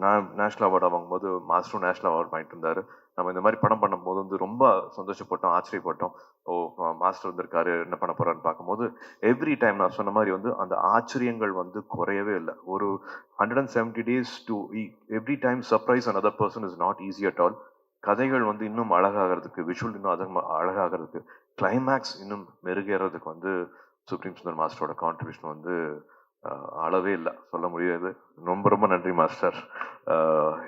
நான் national award வாங்கும்போது மாஸ்டரும் national award வாங்கிட்டு இருந்தாரு. நம்ம இந்த மாதிரி படம் பண்ணும்போது வந்து ரொம்ப சந்தோஷப்பட்டோம், ஆச்சரியப்பட்டோம். ஓ, மாஸ்டர் வந்திருக்காரு, என்ன பண்ண போறாருன்னு பார்க்கும்போது எவ்ரி டைம் நான் சொன்ன மாதிரி வந்து அந்த ஆச்சரியங்கள் வந்து குறையவே இல்லை. ஒரு 170 days to every time surprise another person is not easy at all. கதைகள் வந்து இன்னும் அழகாகிறதுக்கு, விஷுவல் இன்னும் அழகாகிறதுக்கு, கிளைமேக்ஸ் இன்னும் மெருகேறதுக்கு வந்து சுப்ரீம் சுந்தர் மாஸ்டரோட கான்ட்ரிபியூஷன் வந்து அளவே இல்லை, சொல்ல முடியாது. ரொம்ப ரொம்ப நன்றி மாஸ்டர்.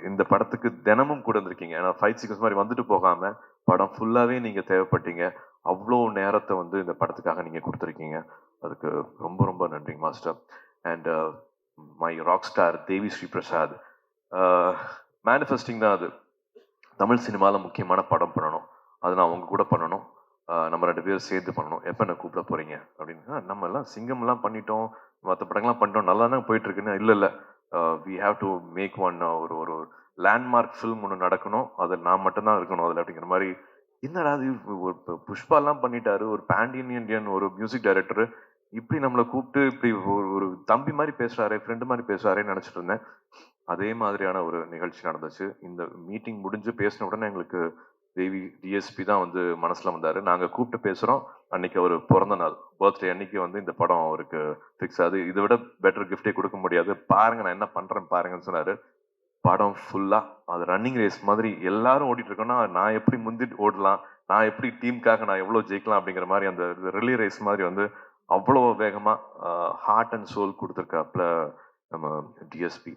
இந்த படத்துக்கு தினமும் கூட இருந்திருக்கீங்க. ஏன்னா ஃபைட் சீக்வன்ஸ் மாதிரி வந்துட்டு போகாம படம் ஃபுல்லாவே நீங்க தேவைப்பட்டீங்க. அவ்வளோ நேரத்தை வந்து இந்த படத்துக்காக நீங்க கொடுத்துருக்கீங்க. அதுக்கு ரொம்ப ரொம்ப நன்றி master. And my rockstar Devi Sri Prasad, manifesting தான் அது. தமிழ் சினிமாவில் முக்கியமான படம் பண்ணணும், அது நான் அவங்க கூட பண்ணணும், நம்ம 2 பேரும் சேர்ந்து பண்ணணும், எப்போ என்ன கூப்பிட போறீங்க அப்படின்னு. நம்ம எல்லாம் சிங்கம்லாம் பண்ணிட்டோம், மற்ற படங்கள்லாம் பண்ணிட்டோம், நல்லா தான் போயிட்டு இருக்குன்னு. இல்லை we have to make one, ஒரு ஒரு லேண்ட்மார்க் ஃபில்ம் ஒன்று நடக்கணும், அது நான் மட்டும்தான் இருக்கணும் அதில் அப்படிங்கிற மாதிரி. என்னடா அது, ஒரு புஷ்பாலாம் பண்ணிட்டாரு, ஒரு பேண்டியன் இண்டியன் ஒரு மியூசிக் டைரக்டர், இப்படி நம்மளை கூப்பிட்டு இப்படி ஒரு தம்பி மாதிரி பேசுறாரு, ஃப்ரெண்டு மாதிரி பேசுறாருன்னு நினைச்சிட்டு இருந்தேன். அதே மாதிரியான ஒரு நிகழ்ச்சி நடந்துச்சு. இந்த மீட்டிங் முடிஞ்சு பேசின உடனே எங்களுக்கு தேவி டிஎஸ்பி தான் வந்து மனசுல வந்தாரு. நாங்க கூப்பிட்டு பேசுறோம், அன்னைக்கு அவர் பிறந்த நாள், பர்த்டே அன்னைக்கு வந்து இந்த படம் அவருக்கு ஃபிக்ஸ் ஆகுது. இதை விட பெட்டர் கிஃப்டே கொடுக்க முடியாது, பாருங்க நான் என்ன பண்றேன் பாருங்கன்னு சொன்னாரு. படம் ஃபுல்லா அது ரன்னிங் ரேஸ் மாதிரி எல்லாரும் ஓடிட்டு இருக்கோம்னா, நான் எப்படி முந்திட்டு ஓடலாம், நான் எப்படி டீமுக்காக நான் எவ்வளவு ஜெயிக்கலாம் அப்படிங்கிற மாதிரி அந்த ரிலே ரேஸ் மாதிரி வந்து அவ்வளவு வேகமா ஹார்ட் அண்ட் சோல் கொடுத்துருக்காப்ல நம்ம டிஎஸ்பி.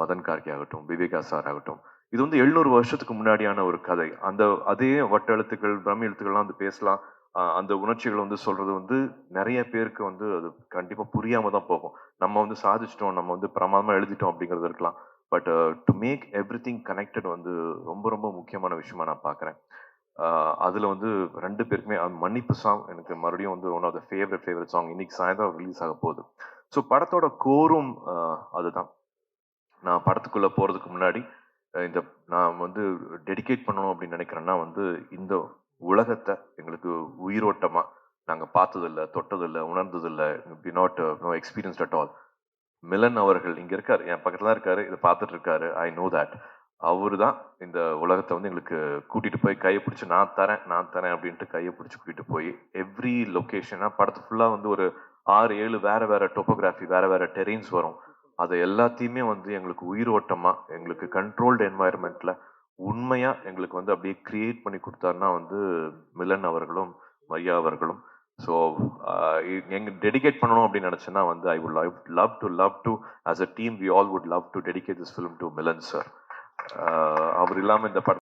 மதன் கார்கே ஆகட்டும், விவேகா சார் ஆகட்டும், இது வந்து 700 வருஷத்துக்கு முன்னாடியான ஒரு கதை. அந்த அதே வட்ட எழுத்துக்கள், பிரம்ம எழுத்துக்கள்லாம் வந்து பேசலாம். அந்த உணர்ச்சிகள் வந்து சொல்றது வந்து நிறைய பேருக்கு வந்து அது கண்டிப்பா புரியாம தான் போகும். நம்ம வந்து சாதிச்சிட்டோம், நம்ம வந்து பிரமாதமா எழுதிட்டோம் அப்படிங்கிறது இருக்கலாம். But to make everything connected வந்து ரொம்ப ரொம்ப முக்கியமான விஷயமா நான் பார்க்குறேன். அதுல வந்து 2 பேருக்குமே மன்னிப்பு சாங் எனக்கு மறுபடியும் வந்து one of the favourite song. இன்னைக்கு சாயந்தரம் ரிலீஸ் ஆக போகுது. ஸோ படத்தோட கோரும் அதுதான். நான் படத்துக்குள்ள போறதுக்கு முன்னாடி இந்த நான் வந்து டெடிகேட் பண்ணணும் அப்படின்னு நினைக்கிறேன்னா வந்து இந்த உலகத்தை எங்களுக்கு உயிரோட்டமா நாங்க பார்த்ததில்லை, தொட்டதில்லை, உணர்ந்ததில்லை, be not know experienced at all. Milan அவர்கள் இங்க இருக்காரு, என் பக்கத்துல தான் இருக்காரு, இதை பார்த்துட்டு இருக்காரு. ஐ நோ தட் அவரு தான் இந்த உலகத்தை வந்து எங்களுக்கு கூட்டிட்டு போய் கையை பிடிச்சி நான் தரேன் அப்படின்ட்டு கையை பிடிச்சி கூட்டிட்டு போய் எவ்ரி லொக்கேஷனா படத்து ஃபுல்லா வந்து ஒரு 6-7 வேற வேற டோபோகிராஃபி, வேற வேற டெரெயின்ஸ் வரும். அதை எல்லாத்தையுமே வந்து எங்களுக்கு உயிரோட்டமா, எங்களுக்கு கண்ட்ரோல்டு என்வாயர்மெண்ட்ல உண்மையா எங்களுக்கு வந்து அப்படியே கிரியேட் பண்ணி கொடுத்தாருன்னா வந்து மிலன் அவர்களும் மையா அவர்களும். ஸோ எங்க டெடிகேட் பண்ணணும் அப்படின்னு நினைச்சேன்னா வந்து I would love to as a team we all would love to dedicate this film to Milan sir. அவர் இல்லாம இந்த படம்